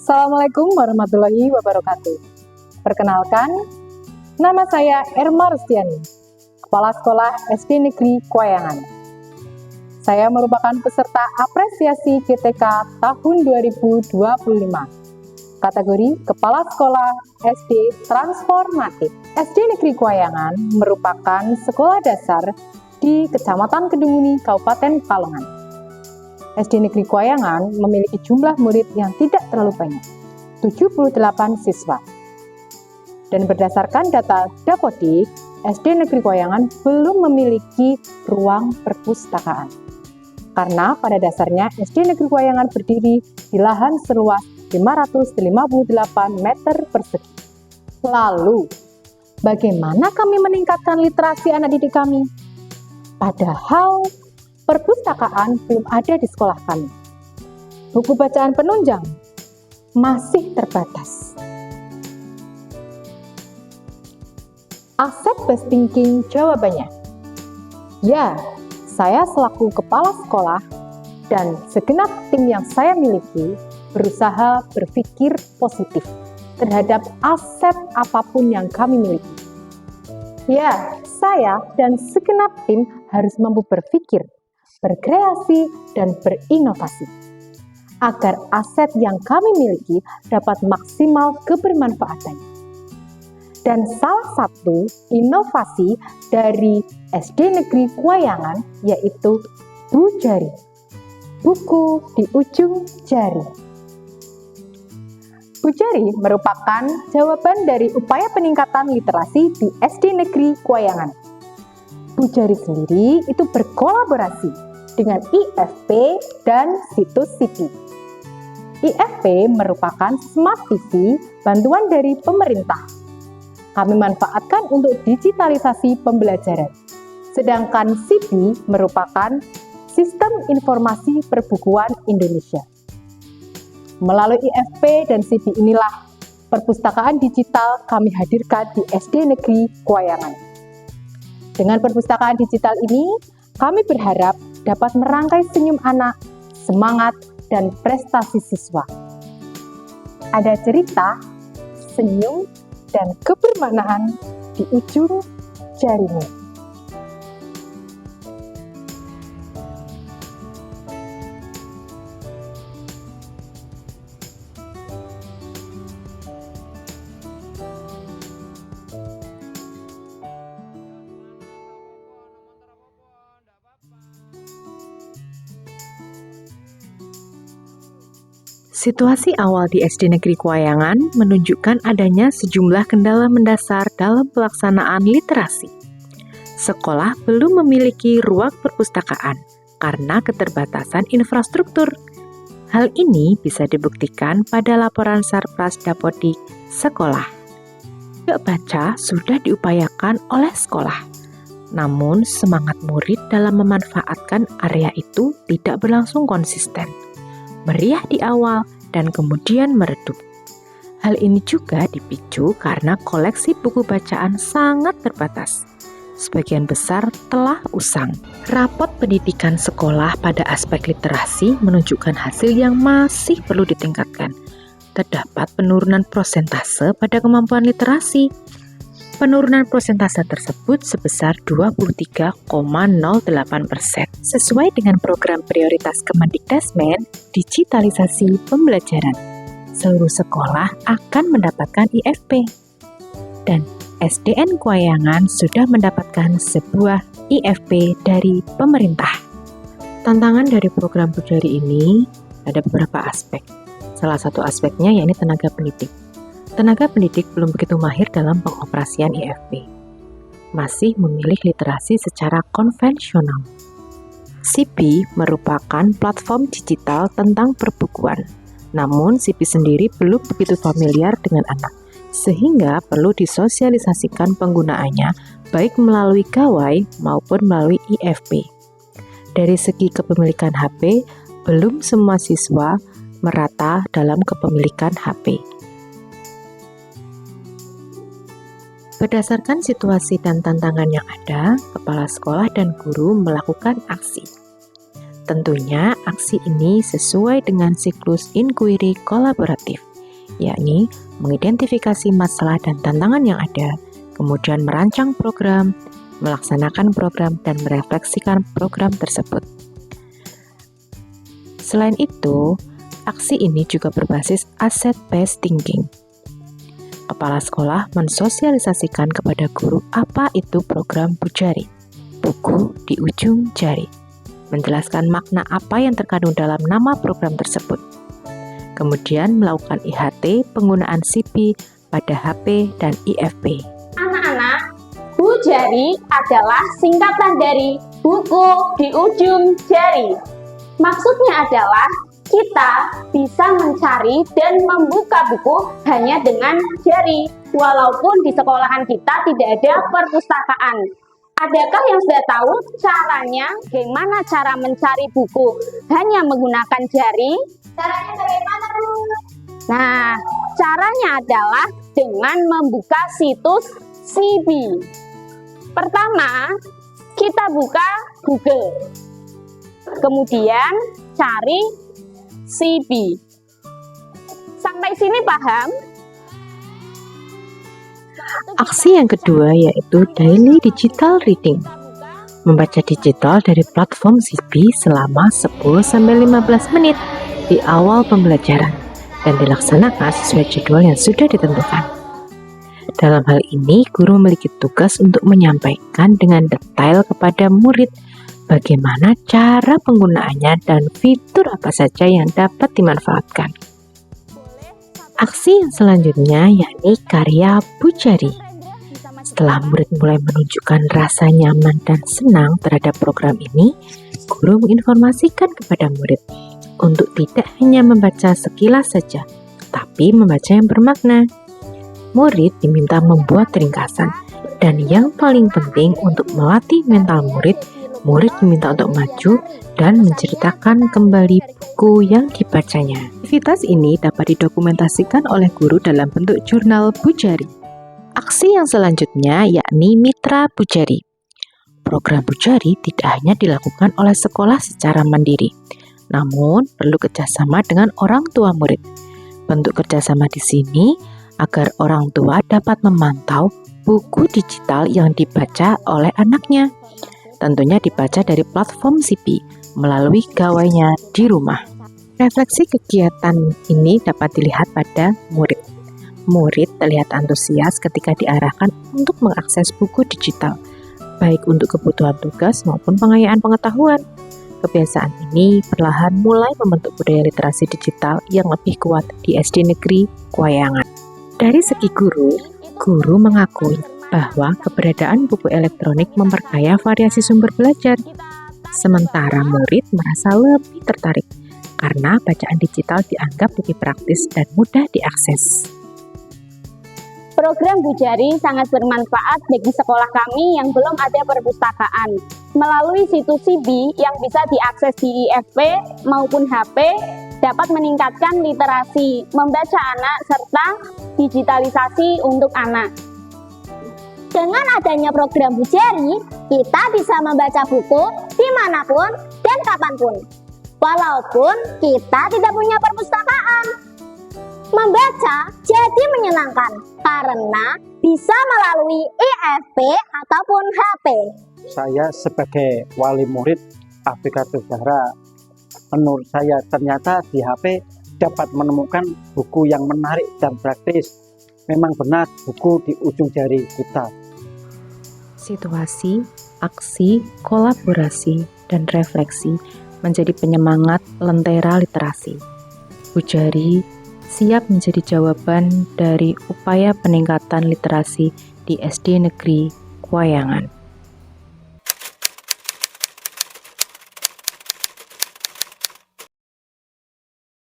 Assalamualaikum warahmatullahi wabarakatuh. Perkenalkan, nama saya Erma Rustiani, Kepala Sekolah SD Negeri Kuayangan. Saya merupakan peserta apresiasi GTK tahun 2025, kategori Kepala Sekolah SD Transformatif. SD Negeri Kuayangan merupakan sekolah dasar di Kecamatan Kedunguni, Kabupaten Pekalongan. SD Negeri Kuayangan memiliki jumlah murid yang tidak terlalu banyak, 78 siswa. Dan berdasarkan data Dapodik, SD Negeri Kuayangan belum memiliki ruang perpustakaan. Karena pada dasarnya SD Negeri Kuayangan berdiri di lahan seluas 558 meter persegi. Lalu, bagaimana kami meningkatkan literasi anak didik kami? Padahal perpustakaan belum ada di sekolah kami. Buku bacaan penunjang masih terbatas. Asset-based thinking jawabannya. Ya, saya selaku kepala sekolah dan segenap tim yang saya miliki berusaha berpikir positif terhadap aset apapun yang kami miliki. Ya, saya dan segenap tim harus mampu berpikir, berkreasi, dan berinovasi, agar aset yang kami miliki dapat maksimal kebermanfaatannya. Dan salah satu inovasi dari SD Negeri Kuayangan yaitu Bu Jari, buku di ujung jari. Bu Jari merupakan jawaban dari upaya peningkatan literasi di SD Negeri Kuayangan. Bu Jari sendiri itu berkolaborasi dengan IFP dan situs CIPI. IFP merupakan Smart TV bantuan dari pemerintah. Kami manfaatkan untuk digitalisasi pembelajaran. Sedangkan CIPI merupakan Sistem Informasi Perbukuan Indonesia. Melalui IFP dan CIPI inilah perpustakaan digital kami hadirkan di SD Negeri Kuayangan. Dengan perpustakaan digital ini, kami berharap dapat merangkai senyum anak, semangat, dan prestasi siswa. Ada cerita, senyum, dan kebermaknaan di ujung jarimu. Situasi awal di SD Negeri Kuayangan menunjukkan adanya sejumlah kendala mendasar dalam pelaksanaan literasi. Sekolah belum memiliki ruang perpustakaan karena keterbatasan infrastruktur. Hal ini bisa dibuktikan pada laporan Sarpras Dapodik sekolah. Gak baca sudah diupayakan oleh sekolah, namun semangat murid dalam memanfaatkan area itu tidak berlangsung konsisten. Meriah di awal dan kemudian meredup. Hal ini juga dipicu karena koleksi buku bacaan sangat terbatas. Sebagian besar telah usang. Rapot pendidikan sekolah pada aspek literasi menunjukkan hasil yang masih perlu ditingkatkan. Terdapat penurunan prosentase pada kemampuan literasi. Penurunan prosentase tersebut sebesar 23,08%. Sesuai dengan program prioritas Kemendikdasmen, digitalisasi pembelajaran. Seluruh sekolah akan mendapatkan IFP. Dan SDN Kuayangan sudah mendapatkan sebuah IFP dari pemerintah. Tantangan dari program Bu Jari ini ada beberapa aspek. Salah satu aspeknya yakni tenaga pendidik. Tenaga pendidik belum begitu mahir dalam pengoperasian IFP. Masih memilih literasi secara konvensional. CIPI merupakan platform digital tentang perbukuan. Namun CIPI sendiri belum begitu familiar dengan anak, sehingga perlu disosialisasikan penggunaannya baik melalui gawai maupun melalui IFP. Dari segi kepemilikan HP, belum semua siswa merata dalam kepemilikan HP. Berdasarkan situasi dan tantangan yang ada, kepala sekolah dan guru melakukan aksi. Tentunya aksi ini sesuai dengan siklus inquiry kolaboratif. yakni mengidentifikasi masalah dan tantangan yang ada, kemudian merancang program, melaksanakan program, dan merefleksikan program tersebut. Selain itu, aksi ini juga berbasis asset-based thinking. Kepala sekolah mensosialisasikan kepada guru apa itu program Bu Jari, buku di ujung jari, menjelaskan makna apa yang terkandung dalam nama program tersebut. Kemudian melakukan IHT penggunaan CP pada HP dan IFP. Anak-anak, Bu Jari adalah singkatan dari buku di ujung jari. Maksudnya adalah kita bisa mencari dan membuka buku hanya dengan jari, walaupun di sekolahan kita tidak ada perpustakaan. Adakah yang sudah tahu caranya, bagaimana cara mencari buku hanya menggunakan jari? Caranya bagaimana, Bu? Nah, caranya adalah dengan membuka situs CB. Pertama, kita buka Google. Kemudian cari CB. Sampai sini paham? Aksi yang kedua yaitu daily digital reading. Membaca digital dari platform CB selama 10-15 menit di awal pembelajaran dan dilaksanakan sesuai jadwal yang sudah ditentukan. Dalam hal ini, guru memiliki tugas untuk menyampaikan dengan detail kepada murid bagaimana cara penggunaannya dan fitur apa saja yang dapat dimanfaatkan. Aksi yang selanjutnya yakni karya Bu Jari. Setelah murid mulai menunjukkan rasa nyaman dan senang terhadap program ini, guru menginformasikan kepada murid untuk tidak hanya membaca sekilas saja, tapi membaca yang bermakna. Murid diminta membuat ringkasan, dan yang paling penting untuk melatih mental murid diminta untuk maju dan menceritakan kembali buku yang dibacanya. Aktivitas ini dapat didokumentasikan oleh guru dalam bentuk jurnal Bu Jari. Aksi yang selanjutnya yakni Mitra Bu Jari. Program Bu Jari tidak hanya dilakukan oleh sekolah secara mandiri, namun perlu kerjasama dengan orang tua murid. Bentuk kerjasama di sini agar orang tua dapat memantau buku digital yang dibaca oleh anaknya. Tentunya dibaca dari platform CP melalui gawainya di rumah. Refleksi kegiatan ini dapat dilihat pada murid. Murid terlihat antusias ketika diarahkan untuk mengakses buku digital, baik untuk kebutuhan tugas maupun pengayaan pengetahuan. Kebiasaan ini perlahan mulai membentuk budaya literasi digital yang lebih kuat di SD Negeri Kuayangan. Dari segi guru mengakui bahwa keberadaan buku elektronik memperkaya variasi sumber belajar. Sementara murid merasa lebih tertarik karena bacaan digital dianggap lebih praktis dan mudah diakses. Program Bu Jari sangat bermanfaat bagi sekolah kami yang belum ada perpustakaan. Melalui situs CB yang bisa diakses di IFP maupun HP, dapat meningkatkan literasi, membaca anak, serta digitalisasi untuk anak. Dengan adanya program Bu Jari, kita bisa membaca buku dimanapun dan kapanpun. Walaupun kita tidak punya perpustakaan. Membaca jadi menyenangkan karena bisa melalui IFP ataupun HP. Saya sebagai wali murid aplikatif Zahra, menurut saya ternyata di HP dapat menemukan buku yang menarik dan praktis. Memang benar buku di ujung jari kita. Situasi, aksi, kolaborasi, dan refleksi menjadi penyemangat lentera literasi. Bu Jari siap menjadi jawaban dari upaya peningkatan literasi di SD Negeri Kuayangan.